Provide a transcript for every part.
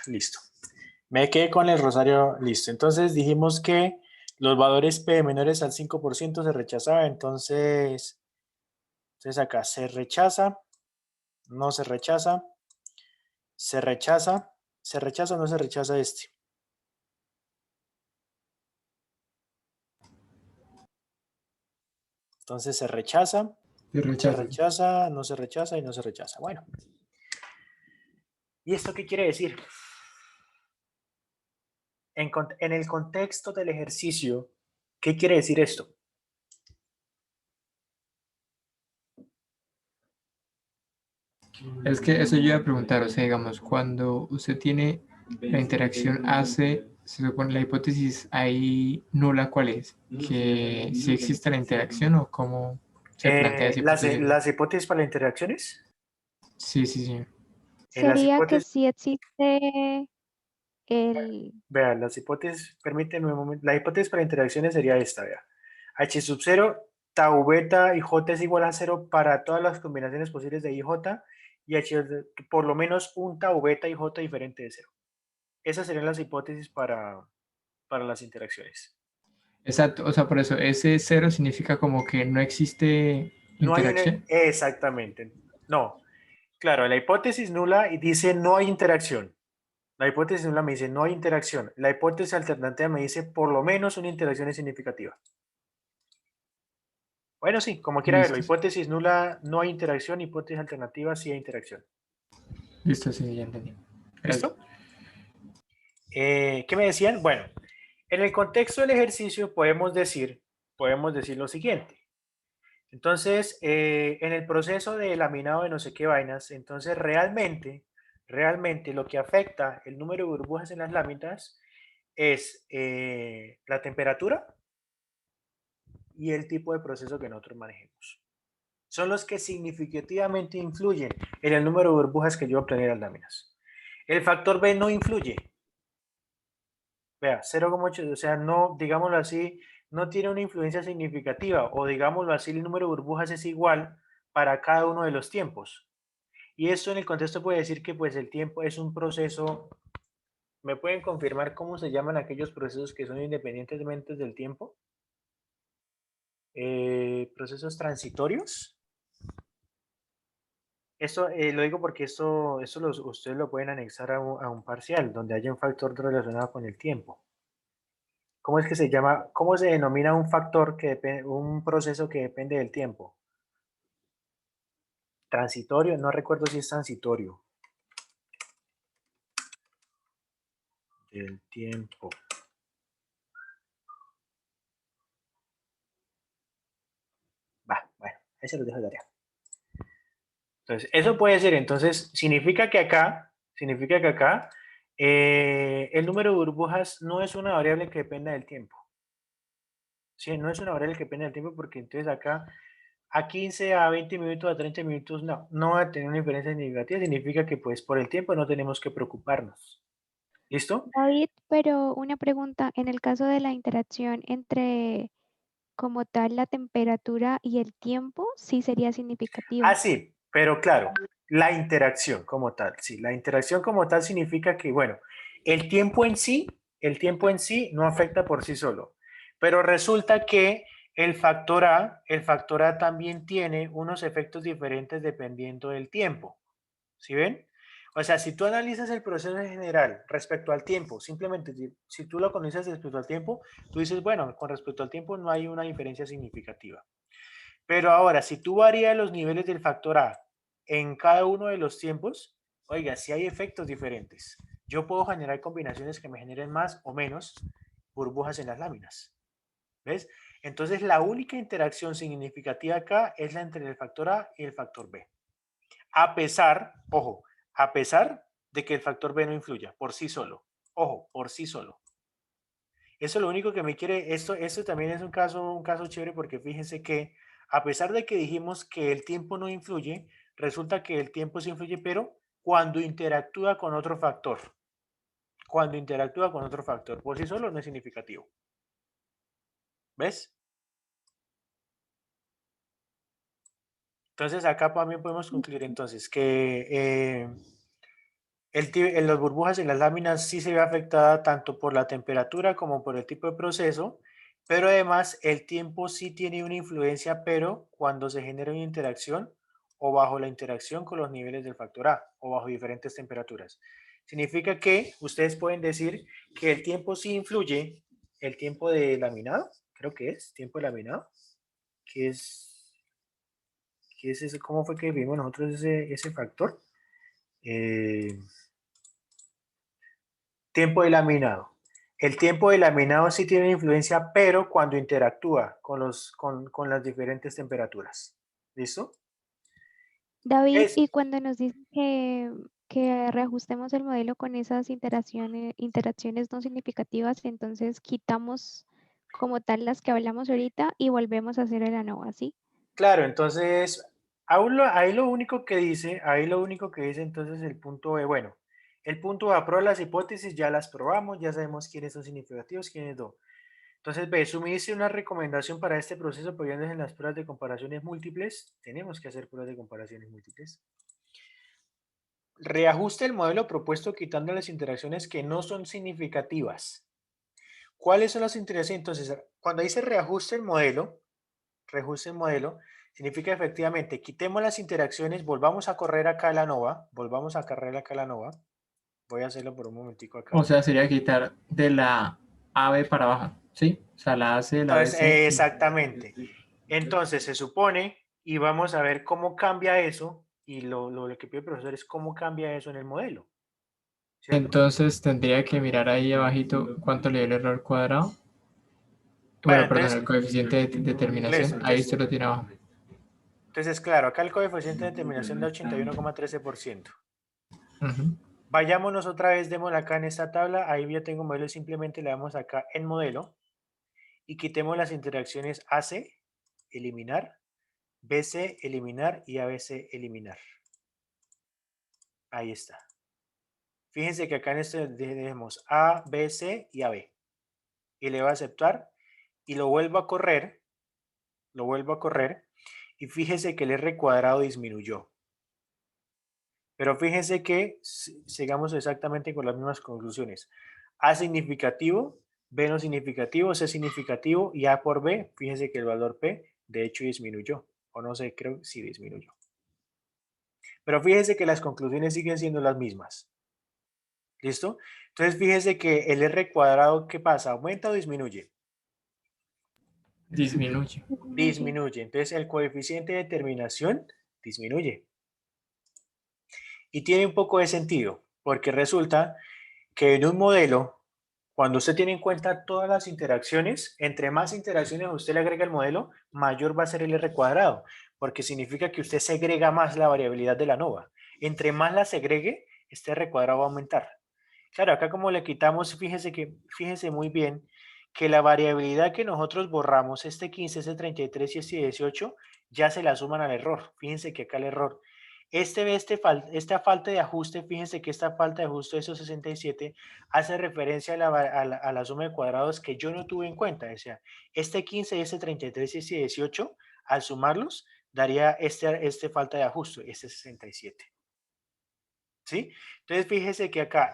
Listo. Me quedé con el rosario, listo. Entonces dijimos que los valores P menores al 5% se rechazaba, entonces acá se rechaza, no se rechaza, se rechaza, se rechaza o no se rechaza este. Entonces se rechaza, Se se rechaza. rechaza, no se rechaza y no se rechaza. Bueno, ¿y esto qué quiere decir? En el contexto del ejercicio, ¿qué quiere decir esto? Es que eso yo iba a preguntar, o sea, digamos, cuando usted tiene la interacción hace, se supone la hipótesis ahí nula, ¿cuál es? ¿Que si existe la interacción o cómo se plantea esa hipótesis? Las hipótesis para las interacciones. Sí, sí, sí. Las Sería que hipótesis, sí existe el... vean, las hipótesis, permítanme un momento, la hipótesis para interacciones sería esta, vea. H sub 0, tau beta y J es igual a 0 para todas las combinaciones posibles de I y J, y H por lo menos un tau beta y J diferente de 0. Esas serían las hipótesis para las interacciones. Exacto, o sea, por eso ese cero significa como que no existe No hay una, interacción. exactamente, no. Claro, la hipótesis nula dice no hay interacción. La hipótesis nula me dice no hay interacción. La hipótesis alternativa me dice por lo menos una interacción es significativa. Bueno, sí, como quiera verlo. Listo, Hipótesis nula no hay interacción, hipótesis alternativa sí hay interacción. listo, sí, ya entendí. Gracias. ¿Listo? ¿Qué me decían? Bueno, en el contexto del ejercicio podemos decir lo siguiente. Entonces, en el proceso de laminado de no sé qué vainas, entonces realmente lo que afecta el número de burbujas en las láminas es la temperatura y el tipo de proceso que nosotros manejemos. Son los que significativamente influyen en el número de burbujas que yo obtengo en las láminas. El factor B no influye. Vea, 0,8, o sea, no, digámoslo así, no tiene una influencia significativa, o digámoslo así, el número de burbujas es igual para cada uno de los tiempos. Y esto en el contexto puede decir que pues el tiempo es un proceso. ¿Me pueden confirmar cómo se llaman aquellos procesos que son independientemente del tiempo? Procesos transitorios. Esto lo digo porque ustedes lo pueden anexar a un parcial, donde haya un factor relacionado con el tiempo. ¿Cómo es que se llama? ¿Cómo se denomina un factor que depende, un proceso que depende del tiempo? Transitorio, no recuerdo si es transitorio. Del tiempo. Bueno, ahí se los dejo de tarea. Entonces, eso puede ser, entonces, significa que acá el número de burbujas no es una variable que dependa del tiempo. Sí, no es una variable que dependa del tiempo porque entonces acá a 15, a 20 minutos, a 30 minutos, no va a tener una diferencia significativa, significa que pues por el tiempo no tenemos que preocuparnos. ¿Listo? David, pero una pregunta, en el caso de la interacción entre como tal la temperatura y el tiempo, sí sería significativa. Sí, pero claro, la interacción como tal, sí, la interacción como tal significa que, bueno, el tiempo en sí, el tiempo en sí no afecta por sí solo, pero resulta que el factor A también tiene unos efectos diferentes dependiendo del tiempo, ¿sí ven? O sea, si tú analizas el proceso en general respecto al tiempo, simplemente si tú lo conoces respecto al tiempo, tú dices, bueno, con respecto al tiempo no hay una diferencia significativa. Pero ahora, si tú varías los niveles del factor A en cada uno de los tiempos, oiga, si hay efectos diferentes. Yo puedo generar combinaciones que me generen más o menos burbujas en las láminas. ¿Ves? Entonces, la única interacción significativa acá es la entre el factor A y el factor B. A pesar, ojo, a pesar de que el factor B no influya por sí solo. Ojo, por sí solo. Eso es lo único que me quiere, esto también es un caso chévere porque fíjense que a pesar de que dijimos que el tiempo no influye, resulta que el tiempo sí influye, pero cuando interactúa con otro factor. Cuando interactúa con otro factor. Por sí solo no es significativo. ¿Ves? Entonces acá también podemos concluir entonces que Las burbujas en las láminas sí se ve afectada tanto por la temperatura como por el tipo de proceso, pero además el tiempo sí tiene una influencia, pero cuando se genera una interacción o bajo la interacción con los niveles del factor A o bajo diferentes temperaturas. Significa que ustedes pueden decir que el tiempo sí influye, el tiempo de laminado, creo que es tiempo de laminado, que es ese, ¿cómo fue que vimos nosotros ese factor? Eh, Tiempo de laminado. El tiempo de laminado sí tiene influencia, pero cuando interactúa con las diferentes temperaturas. ¿Listo? David, Es, y cuando nos dicen que reajustemos el modelo con esas interacciones no significativas, entonces quitamos como tal las que hablamos ahorita y volvemos a hacer el ANOVA, ¿sí? claro, entonces, ahí lo único que dice, entonces el punto B, bueno, el punto B, prueba las hipótesis, ya las probamos, ya sabemos quiénes son significativos, quiénes no. Entonces, B, suministre una recomendación para este proceso apoyándose en las pruebas de comparaciones múltiples. Tenemos que hacer pruebas de comparaciones múltiples. Reajuste el modelo propuesto quitando las interacciones que no son significativas. ¿Cuáles son las interacciones? Entonces, cuando dice reajuste el modelo, significa efectivamente, quitemos las interacciones, volvamos a correr acá la nova, voy a hacerlo por un momentico O acá. sea, sería quitar de la AB para abajo, ¿sí? O sea, la AC, la Entonces, BC. exactamente. Entonces, se supone, y vamos a ver cómo cambia eso, y lo que pide el profesor es cómo cambia eso en el modelo, ¿cierto? Entonces tendría que mirar ahí abajito cuánto le dio el error cuadrado. Bueno, Bueno, perdón, el coeficiente de listo, determinación. Ahí se lo tiene abajo. entonces, claro, acá el coeficiente de determinación da 81,13%. Ujú. Vayámonos otra vez, démosle acá en esta tabla, ahí ya tengo modelo, simplemente le damos acá en modelo y quitemos las interacciones AC, eliminar, BC, eliminar y ABC, eliminar. Ahí está. Fíjense que acá en este tenemos A, B, C y AB. Y le va a aceptar y lo vuelvo a correr, y fíjense que el R cuadrado disminuyó. Pero fíjense que sigamos exactamente con las mismas conclusiones. A significativo, B no significativo, C significativo y A por B, fíjense que el valor P de hecho disminuyó. O no sé, creo que sí disminuyó. Pero fíjense que las conclusiones siguen siendo las mismas. ¿Listo? Entonces fíjense que el R cuadrado, ¿qué pasa? ¿Aumenta o disminuye? Disminuye. Disminuye. Disminuye. Entonces el coeficiente de determinación disminuye. Y tiene un poco de sentido, porque resulta que en un modelo, cuando usted tiene en cuenta todas las interacciones, entre más interacciones usted le agrega al modelo, mayor va a ser el R cuadrado, porque significa que usted segrega más la variabilidad de la nova. Entre más la segregue, este R cuadrado va a aumentar. Claro, acá como le quitamos, fíjese muy bien que la variabilidad que nosotros borramos, este 15, este 33 y este 18, ya se la suman al error. Fíjense que acá el error. Esta falta de ajuste, fíjense que esta falta de ajuste de esos 67 hace referencia a la suma de cuadrados que yo no tuve en cuenta. O sea, este 15, este 33 y este 18, al sumarlos, daría este falta de ajuste, este 67. ¿Sí? Entonces fíjese que acá,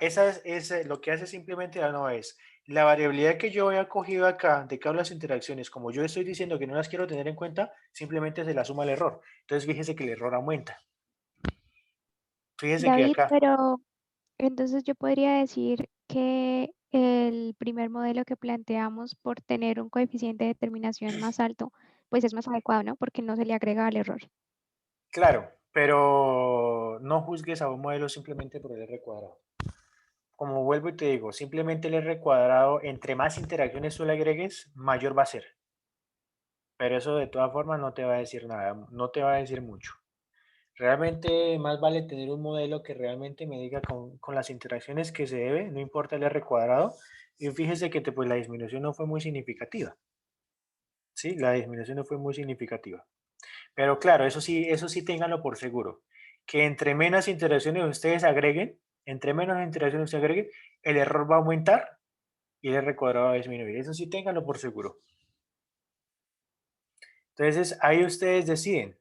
lo que hace simplemente la nova es la variabilidad que yo había cogido acá de cada una de las interacciones, como yo estoy diciendo que no las quiero tener en cuenta, simplemente se la suma el error. Entonces fíjese que el error aumenta. Fíjese que David, acá, pero entonces yo podría decir que el primer modelo que planteamos por tener un coeficiente de determinación más alto, pues es más adecuado, ¿no? Porque no se le agrega el error. claro, pero no juzgues a un modelo simplemente por el R cuadrado. Como vuelvo y te digo, simplemente el R cuadrado, entre más interacciones tú le agregues, mayor va a ser. Pero eso de todas formas no te va a decir nada, no te va a decir mucho. Realmente más vale tener un modelo que realmente me diga con las interacciones que se debe, no importa el R cuadrado. Y fíjese que pues, la disminución no fue muy significativa. Sí, la disminución no fue muy significativa. Pero claro, eso sí ténganlo por seguro. Que entre menos interacciones ustedes agreguen, entre menos interacciones ustedes agreguen, el error va a aumentar y el R cuadrado va a disminuir. Eso sí ténganlo por seguro. Entonces, ahí ustedes deciden.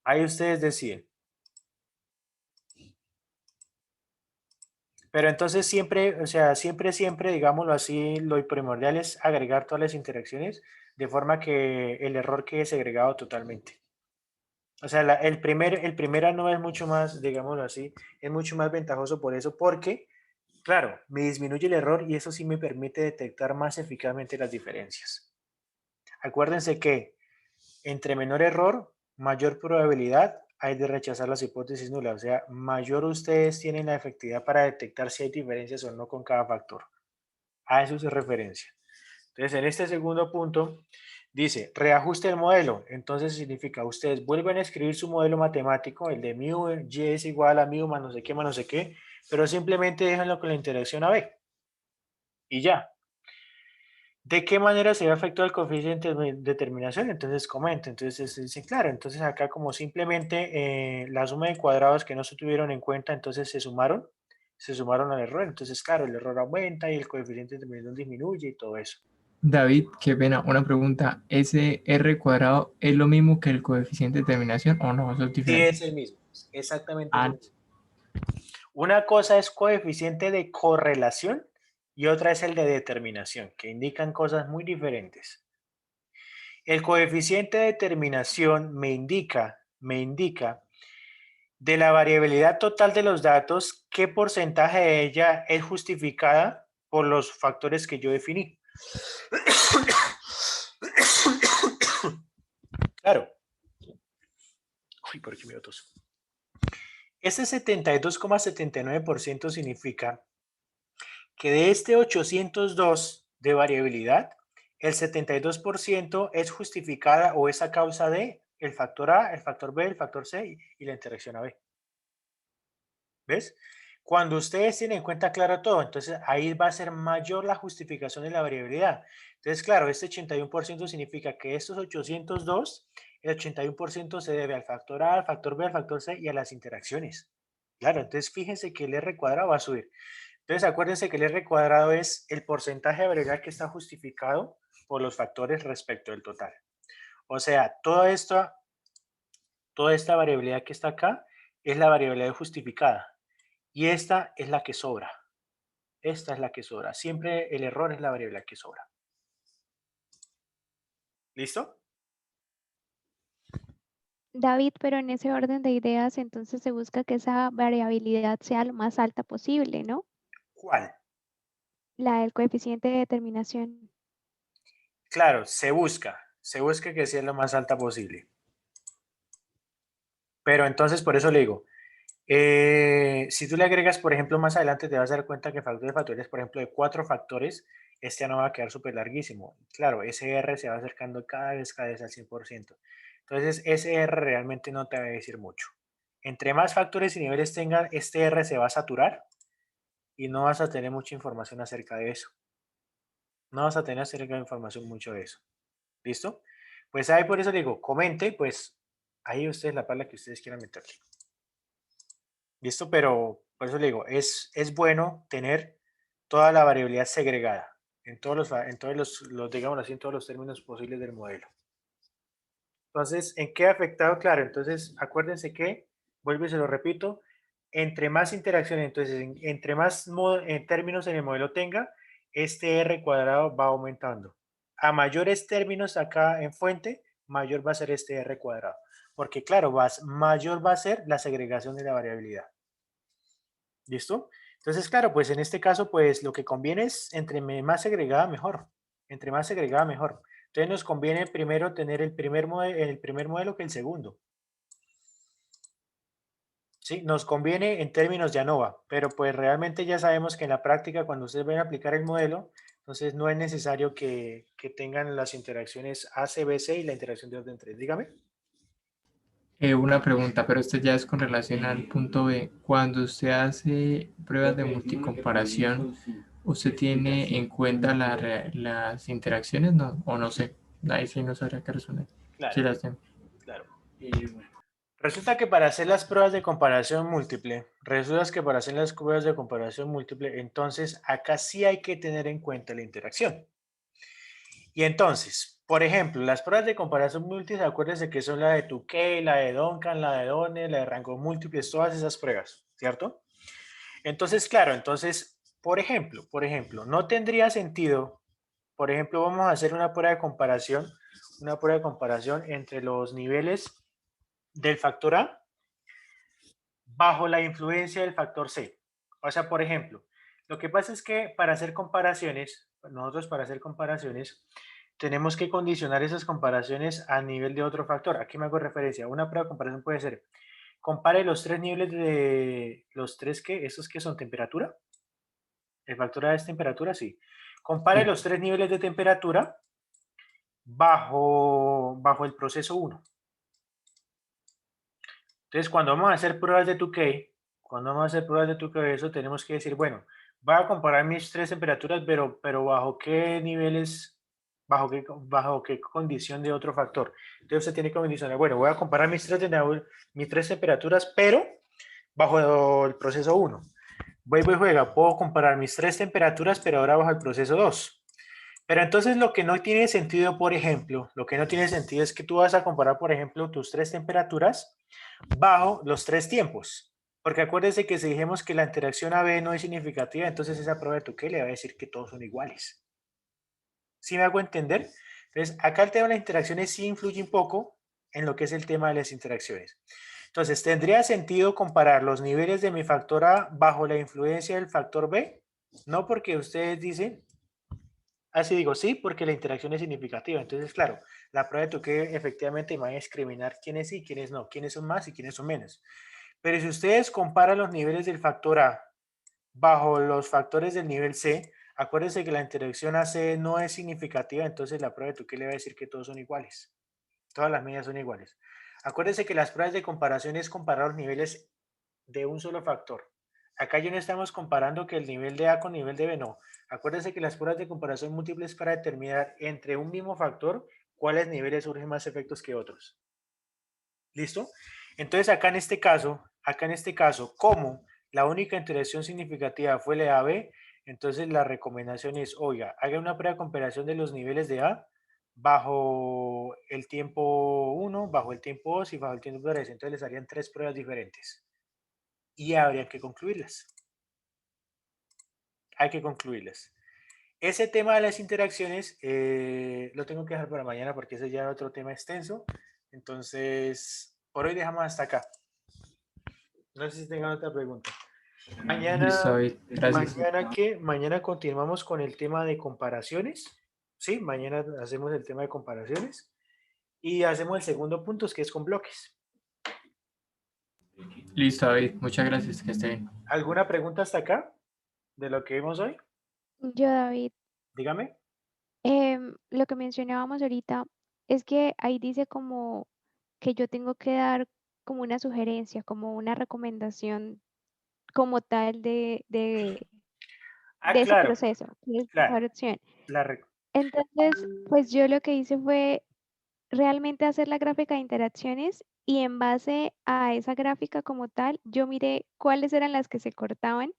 Ahí ustedes deciden. Pero entonces siempre, o sea, siempre, digámoslo así, lo primordial es agregar todas las interacciones de forma que el error quede segregado totalmente. O sea, el primera no es mucho más, digámoslo así, es mucho más ventajoso por eso, porque, claro, me disminuye el error y eso sí me permite detectar más eficazmente las diferencias. Acuérdense que entre menor error, mayor probabilidad hay de rechazar las hipótesis nulas. O sea, mayor ustedes tienen la efectividad para detectar si hay diferencias o no con cada factor. A eso se referencia. Entonces, en este segundo punto, dice, reajuste el modelo. Entonces significa, ustedes vuelven a escribir su modelo matemático, el de mu, y es igual a mu más no sé qué, pero simplemente déjenlo con la interacción AB. Y ya. ¿De qué manera se ve afectado el coeficiente de determinación? Entonces comenta, entonces dicen, claro, entonces acá como simplemente la suma de cuadrados que no se tuvieron en cuenta, entonces se sumaron al error, entonces claro, el error aumenta y el coeficiente de determinación disminuye y todo eso. David, qué pena, una pregunta. ¿Ese r cuadrado es lo mismo que el coeficiente de terminación o no? Eso es Sí, diferente. es el mismo, exactamente es Ah, el mismo. Una cosa es coeficiente de correlación y otra es el de determinación, que indican cosas muy diferentes. El coeficiente de determinación me indica de la variabilidad total de los datos, qué porcentaje de ella es justificada por los factores que yo definí. Claro. Uy, ¿por qué me dio tos? Ese 72,79% significa que de este 802 de variabilidad, el 72% es justificada o es a causa de el factor A, el factor B, el factor C y la interacción AB. ¿Ves? Cuando ustedes tienen en cuenta claro todo, entonces ahí va a ser mayor la justificación de la variabilidad. Entonces, claro, este 81% significa que estos 802, el 81% se debe al factor A, al factor B, al factor C y a las interacciones. Claro, entonces fíjense que el R cuadrado va a subir. Entonces, acuérdense que el R cuadrado es el porcentaje de variabilidad que está justificado por los factores respecto del total. O sea, toda esta variabilidad que está acá es la variabilidad justificada. Y esta es la que sobra. Esta es la que sobra. Siempre el error es la variable que sobra. ¿Listo? David, pero en ese orden de ideas, entonces se busca que esa variabilidad sea lo más alta posible, ¿no? ¿Cuál? La del coeficiente de determinación. Claro, se busca que sea lo más alta posible. Pero entonces, por eso le digo, si tú le agregas, por ejemplo, más adelante te vas a dar cuenta que factor de factores, por ejemplo, de 4 factores, este ya no va a quedar súper larguísimo. Claro, ese R se va acercando cada vez al 100%. Entonces, ese R realmente no te va a decir mucho. Entre más factores y niveles tengan, este R se va a saturar y no vas a tener mucha información acerca de eso. No vas a tener acerca de información mucho de eso. ¿Listo? Pues ahí por eso digo, comente, pues ahí ustedes la palabra que ustedes quieran meterle. ¿Listo? Pero por eso le digo, es bueno tener toda la variabilidad segregada en todos los, digamos así, en todos los términos posibles del modelo. Entonces, ¿en qué ha afectado? Claro, entonces acuérdense que, vuelvo y se lo repito, entre más interacción, entonces, entre más términos en el modelo tenga, este R cuadrado va aumentando. A mayores términos acá en fuente, mayor va a ser este R cuadrado. Porque claro, mayor va a ser la segregación de la variabilidad. ¿Listo? Entonces, claro, pues en este caso, pues lo que conviene es entre más segregada, mejor. Entre más segregada, mejor. Entonces nos conviene primero tener el primer modelo que el segundo. Sí, nos conviene en términos de ANOVA, pero pues realmente ya sabemos que en la práctica cuando ustedes van a aplicar el modelo, entonces no es necesario que tengan las interacciones A, C, B, C y la interacción de orden 3. Dígame. una pregunta, pero esto ya es con relación al punto B. Cuando usted hace pruebas de multicomparación, ¿usted tiene en cuenta las interacciones? No, o no sé. Ahí sí no sabría qué responder. Sí Claro, las tengo. claro. Resulta que para hacer las pruebas de comparación múltiple, entonces acá sí hay que tener en cuenta la interacción. Y entonces, por ejemplo, las pruebas de comparación múltiple, acuérdense que son la de Tukey, la de Duncan, la de Donner, la de rangos múltiples, todas esas pruebas, ¿cierto? Entonces, claro, entonces, por ejemplo, no tendría sentido, por ejemplo, vamos a hacer una prueba de comparación entre los niveles del factor A bajo la influencia del factor C. O sea, por ejemplo, lo que pasa es que para hacer comparaciones, nosotros para hacer comparaciones, tenemos que condicionar esas comparaciones a nivel de otro factor. Aquí me hago referencia. Una prueba de comparación puede ser, compare los tres niveles de, los tres que, esos que son temperatura. El factor A es temperatura, sí. Compare Sí. los tres niveles de temperatura bajo el proceso 1. Entonces, cuando vamos a hacer pruebas de Tukey, eso tenemos que decir, bueno, voy a comparar mis tres temperaturas, pero bajo qué niveles, bajo qué condición de otro factor. Entonces, usted tiene que condicionar, bueno, voy a comparar mis tres temperaturas, pero bajo el proceso 1. Juega, puedo comparar mis tres temperaturas, pero ahora bajo el proceso 2. Pero entonces lo que no tiene sentido, por ejemplo, lo que no tiene sentido es que tú vas a comparar, por ejemplo, tus tres temperaturas bajo los tres tiempos. Porque acuérdense que si dijimos que la interacción AB no es significativa, entonces esa prueba de Tukey le va a decir que todos son iguales. ¿Sí me hago entender? Entonces, acá el tema de las interacciones sí influye un poco en lo que es el tema de las interacciones. Entonces, ¿tendría sentido comparar los niveles de mi factor A bajo la influencia del factor B? No, porque ustedes dicen, así digo, sí, porque la interacción es significativa. Entonces, claro, la prueba de Tukey efectivamente va a discriminar quiénes sí y quiénes no, quiénes son más y quiénes son menos. Pero si ustedes comparan los niveles del factor A bajo los factores del nivel C, acuérdense que la interacción AC no es significativa, entonces la prueba de Tukey le va a decir que todos son iguales. Todas las medidas son iguales. Acuérdense que las pruebas de comparación es comparar los niveles de un solo factor. Acá ya no estamos comparando que el nivel de A con nivel de B, no. Acuérdense que las pruebas de comparación múltiples para determinar entre un mismo factor cuáles niveles surgen más efectos que otros. ¿Listo? Entonces acá en este caso, como la única interacción significativa fue la de AB, entonces la recomendación es, oiga, haga una prueba de comparación de los niveles de A bajo el tiempo 1, bajo el tiempo 2 y bajo el tiempo 3. Entonces les harían tres pruebas diferentes y habría que concluirlas. Hay que concluirlas. Ese tema de las interacciones lo tengo que dejar para mañana porque ese ya es otro tema extenso. Entonces, por hoy dejamos hasta acá. No sé si tengan otra pregunta. Listo, David. Gracias. Mañana continuamos con el tema de comparaciones. Sí, mañana hacemos el tema de comparaciones y hacemos el segundo punto, que es con bloques. Listo, David. Muchas gracias. Que esté bien. ¿Alguna pregunta hasta acá de lo que vimos hoy? Yo, David, Dígame. lo que mencionábamos ahorita es que ahí dice como que yo tengo que dar como una sugerencia, como una recomendación como tal Ah, de ese claro, proceso, que es claro. mejor opción. La re- Entonces, pues yo lo que hice fue realmente hacer la gráfica de interacciones y en base a esa gráfica como tal, yo miré cuáles eran las que se cortaban,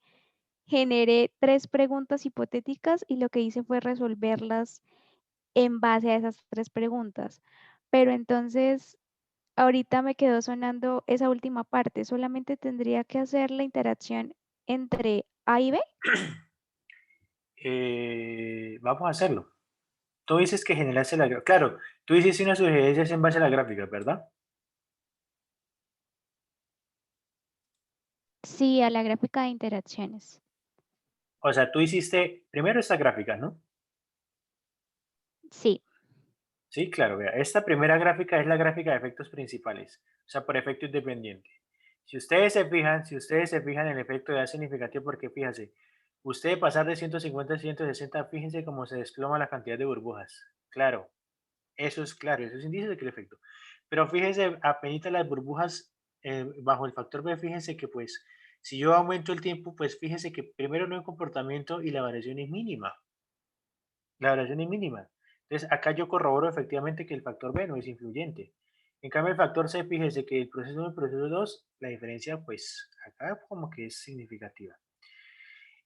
generé tres preguntas hipotéticas y lo que hice fue resolverlas en base a esas tres preguntas. Pero entonces, ahorita me quedó sonando esa última parte, solamente tendría que hacer la interacción entre A y B. vamos a hacerlo. Tú dices que generaste la gráfica. Claro, tú hiciste unas sugerencias en base a la gráfica, ¿verdad? Sí, a la gráfica de interacciones. O sea, tú hiciste primero esta gráfica, ¿no? Sí, Sí, claro, vea. Esta primera gráfica es la gráfica de efectos principales, o sea, por efecto independiente. Si ustedes se fijan en el efecto de A significativo, porque fíjense, usted de pasar de 150 a 160, fíjense cómo se desploma la cantidad de burbujas. Claro, claro, eso es indicio de que el efecto. Pero fíjense, apenas las burbujas bajo el factor B, fíjense que pues, si yo aumento el tiempo, pues fíjense que primero no hay comportamiento y la variación es mínima. La variación es mínima. Entonces, acá yo corroboro efectivamente que el factor B no es influyente. En cambio, el factor C, fíjese que el proceso 1 y el proceso 2, la diferencia, pues, acá como que es significativa.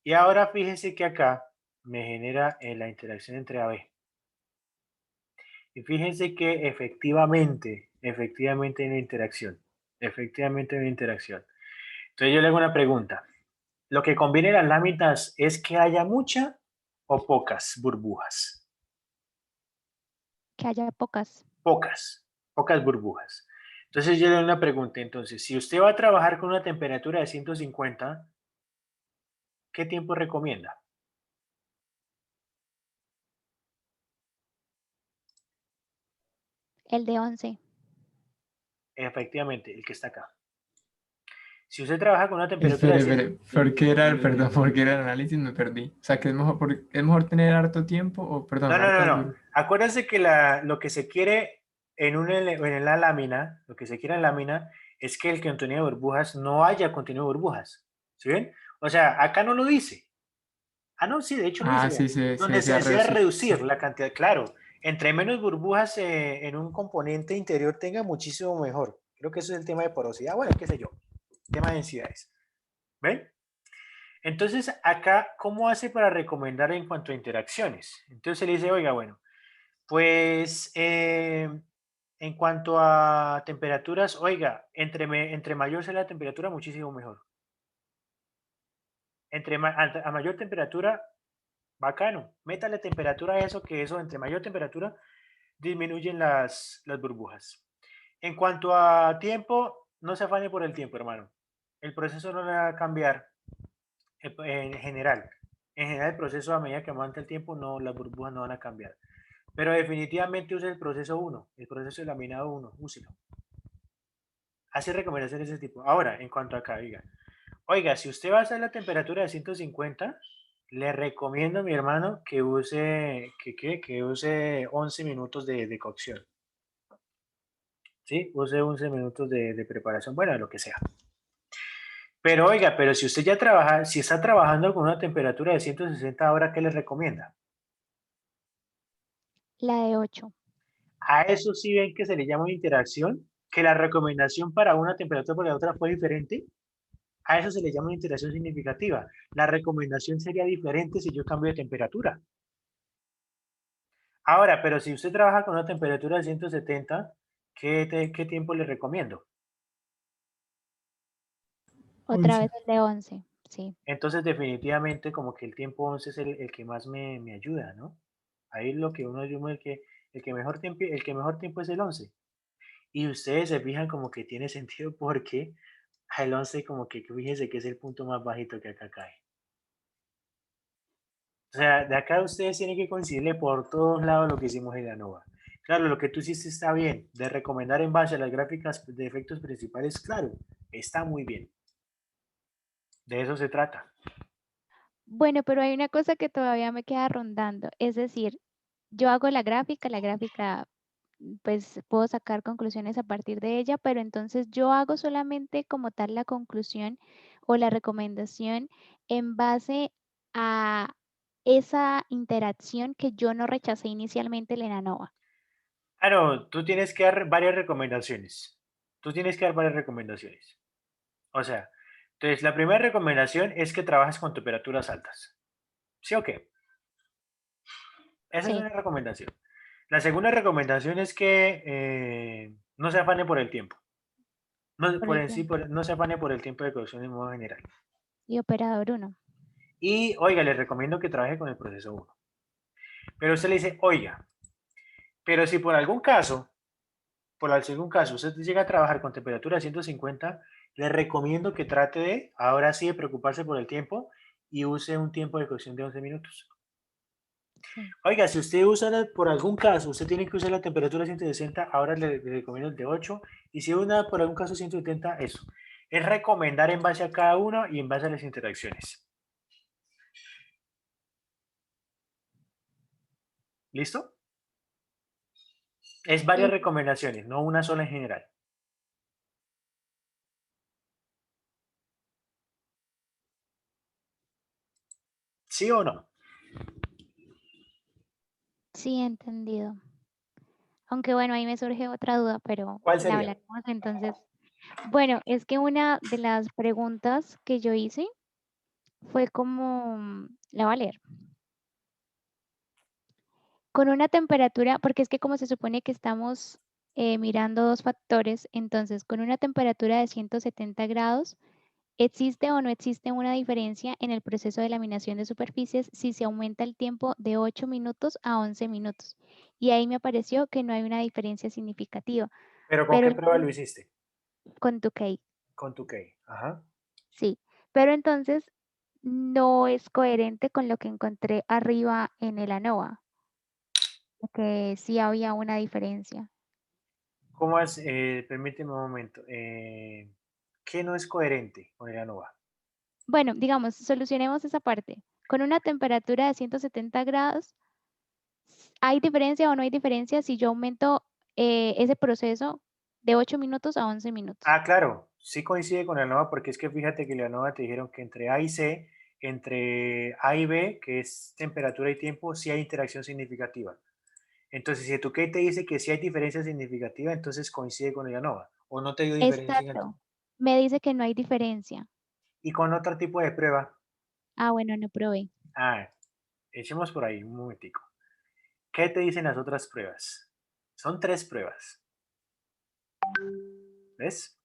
Y ahora fíjese que acá me genera la interacción entre A y B. Y fíjense que efectivamente hay una interacción. Efectivamente hay una interacción. Entonces yo le hago una pregunta. Lo que conviene en las láminas es que haya mucha o pocas burbujas. Que haya pocas. Pocas burbujas. Entonces yo le doy una pregunta. Entonces, si usted va a trabajar con una temperatura de 150, ¿qué tiempo recomienda? El de 11. Efectivamente, el que está acá. Si usted trabaja con una temperatura Espere, de espere, ¿por qué era, perdón, por qué era el análisis? Me perdí. O sea, que es mejor tener harto tiempo o, perdón, hartas No. Acuérdense que lo que se quiere en la lámina, lo que se quiere en la lámina es que el contenido de burbujas no haya contenido de burbujas. ¿Sí ven? O sea, acá no lo dice. Ah, no, sí, de hecho lo dice. Ah, Vean. sí, se Donde se desea desea reducir. reducir Sí. la cantidad, claro, entre menos burbujas en un componente interior tenga muchísimo mejor. Creo que eso es el tema de porosidad. Bueno, qué sé yo, tema de densidades. ¿Ven? Entonces, acá, ¿cómo hace para recomendar en cuanto a interacciones? Entonces le dice, oiga, bueno, pues en cuanto a temperaturas, oiga, entre mayor sea la temperatura, muchísimo mejor. A mayor temperatura, bacano. Métale temperatura a eso, que eso, entre mayor temperatura, disminuyen las burbujas. En cuanto a tiempo, no se afane por el tiempo, hermano. El proceso no le va a cambiar en general. En general, el proceso a medida que aumenta el tiempo, no, las burbujas no van a cambiar. Pero definitivamente use el proceso 1, el proceso de laminado 1, úselo. Hace recomendaciones de ese tipo. Ahora, en cuanto a acá, oiga, si usted va a hacer la temperatura de 150, le recomiendo, mi hermano, que use 11 minutos de cocción. ¿Sí? Use 11 minutos de preparación, bueno, de lo que sea. Pero oiga, pero si usted ya trabaja, si está trabajando con una temperatura de 160, ¿ahora qué le recomienda? La de 8. A eso sí ven que se le llama interacción, que la recomendación para una temperatura para la otra fue diferente. A eso se le llama interacción significativa. La recomendación sería diferente si yo cambio de temperatura. Ahora, pero si usted trabaja con una temperatura de 170, ¿qué tiempo le recomiendo? Otra 11. vez el de 11. Sí. Entonces, definitivamente, como que el tiempo 11 es el que más me ayuda, ¿no? Ahí lo que uno asume el que mejor tiempo es el 11. Y ustedes se fijan como que tiene sentido porque el 11 como que fíjense que es el punto más bajito que acá cae. O sea, de acá ustedes tienen que coincidirle por todos lados lo que hicimos en la NOVA. Claro, lo que tú hiciste está bien. De recomendar en base a las gráficas de efectos principales, claro, está muy bien. De eso se trata. Bueno, pero hay una cosa que todavía me queda rondando. Es decir, yo hago la gráfica, pues puedo sacar conclusiones a partir de ella, pero entonces yo hago solamente como tal la conclusión o la recomendación en base a esa interacción que yo no rechacé inicialmente en la ANOVA. Claro, tú tienes que dar varias recomendaciones. Tú tienes que dar varias recomendaciones. O sea, entonces la primera recomendación es que trabajes con temperaturas altas. ¿Sí o qué? Esa es Sí, una recomendación. La segunda recomendación es que no se afane por el tiempo. No, por el tiempo. no se afane por el tiempo de cocción en modo general. Y operador 1. Y, oiga, les recomiendo que trabaje con el proceso 1. Pero usted le dice, oiga, pero si por algún caso, usted llega a trabajar con temperatura de 150, le recomiendo que trate de, ahora sí, de preocuparse por el tiempo y use un tiempo de cocción de 11 minutos. Sí. Oiga, si usted usa, por algún caso, usted tiene que usar la temperatura 160, ahora le recomiendo el de 8. Y si una, por algún caso, 170, eso. Es recomendar en base a cada uno y en base a las interacciones. ¿Listo? Es varias Y recomendaciones, no una sola en general. ¿Sí o no? sí, entendido. Aunque bueno, ahí me surge otra duda, pero ¿Cuál la sería? hablaremos entonces. Bueno, es que una de las preguntas que yo hice fue como, la voy a leer. Con una temperatura, porque es que como se supone que estamos mirando dos factores, entonces con una temperatura de 170 grados, ¿Existe o no existe una diferencia en el proceso de laminación de superficies si se aumenta el tiempo de 8 minutos a 11 minutos? Y ahí me apareció que no hay una diferencia significativa, ¿Pero con pero qué prueba lo hiciste? con tu case, Con tu key. Ajá. sí. Pero entonces no es coherente con lo que encontré arriba en el ANOVA, que sí había una diferencia. ¿Cómo es? Permíteme un momento. ¿Qué no es coherente con el ANOVA? Bueno, digamos, solucionemos esa parte. Con una temperatura de 170 grados, ¿hay diferencia o no hay diferencia si yo aumento ese proceso de 8 minutos a 11 minutos? Ah, claro, sí coincide con el ANOVA porque es que fíjate que el ANOVA te dijeron que entre A y C, entre A y B, que es temperatura y tiempo, sí hay interacción significativa. Entonces, si tu key te dice que sí hay diferencia significativa, entonces coincide con el ANOVA. O no te dio diferencia en el... Exacto. Me dice que no hay diferencia. Y con otro tipo de prueba. Ah, bueno, no probé. Ah, echemos por ahí un momentico. ¿Qué te dicen las otras pruebas? Son 3 pruebas. ¿Ves?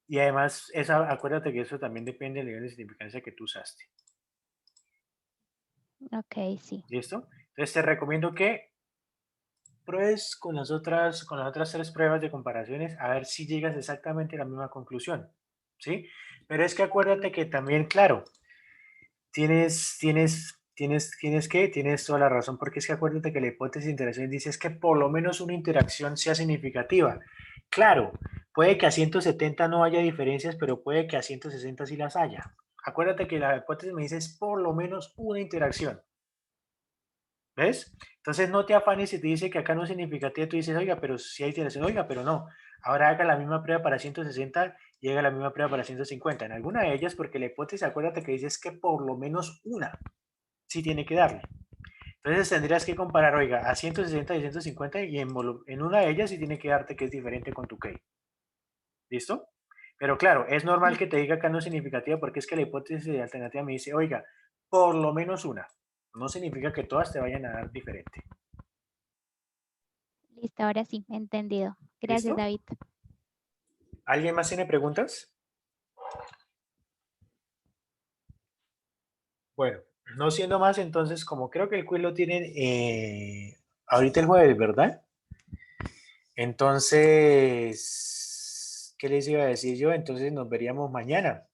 Y además, acuérdate que eso también depende del nivel de significancia que tú usaste. Ok, sí. ¿Listo? Entonces te recomiendo que pruebes con las otras 3 pruebas de comparaciones a ver si llegas exactamente a la misma conclusión. ¿Sí? Pero es que acuérdate que también, claro, tienes toda la razón, porque es que acuérdate que la hipótesis de interacción dice es que por lo menos una interacción sea significativa. Claro, puede que a 170 no haya diferencias, pero puede que a 160 sí las haya. Acuérdate que la hipótesis me dice es por lo menos una interacción. ¿Ves? Entonces no te afanes si te dice que acá no es significativa, tú dices, oiga, pero si hay interacción, oiga, pero no. Ahora haga la misma prueba para 160 y haga la misma prueba para 150. En alguna de ellas, porque la hipótesis, acuérdate que dice es que por lo menos una sí tiene que darle. Entonces tendrías que comparar, oiga, a 160 y 150 y en una de ellas sí tiene que darte que es diferente con tu key. ¿Listo? Pero claro, es normal que te diga acá no significativa porque es que la hipótesis de alternativa me dice, oiga, por lo menos una. No significa que todas te vayan a dar diferente. Listo, ahora sí, entendido. Gracias, ¿Listo? David. ¿Alguien más tiene preguntas? Bueno, no siendo más, entonces, como creo que el quiz lo tienen ahorita el jueves, ¿verdad? Entonces, ¿qué les iba a decir yo? Entonces nos veríamos mañana,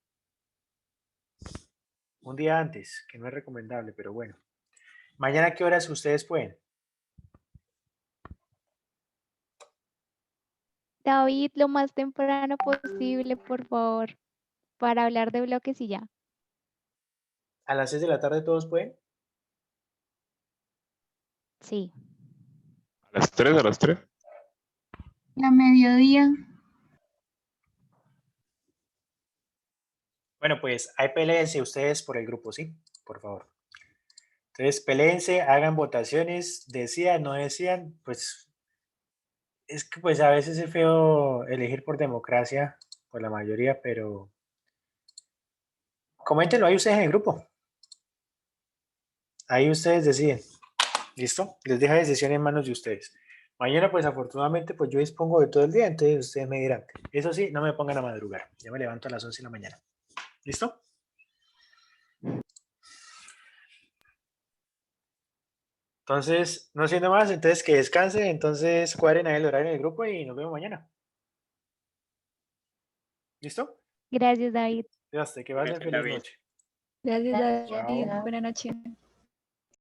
un día antes, que no es recomendable, pero bueno. ¿Mañana a qué horas ustedes pueden? David, lo más temprano posible, por favor, para hablar de bloques y ya. ¿A las 6 de la tarde todos pueden? Sí. ¿A las 3? ¿A las 3? A mediodía. Bueno, pues ahí peleense ustedes por el grupo, ¿sí? Por favor. Entonces, peleense, hagan votaciones, decían, no decían, pues es que pues a veces es feo elegir por democracia, por la mayoría, pero coméntenlo ahí ustedes en el grupo. Ahí ustedes deciden. ¿Listo? Les deja decisión en manos de ustedes. Mañana, pues afortunadamente, pues yo dispongo de todo el día, entonces ustedes me dirán. Eso sí, no me pongan a madrugar. Ya me levanto a las 11 de la mañana. ¿Listo? Entonces, no siendo más, entonces que descansen, entonces cuadren ahí el horario en el grupo y nos vemos mañana. ¿Listo? Gracias, David. Hasta que pasen feliz noche. Gracias, Chao. David. Buenas noches.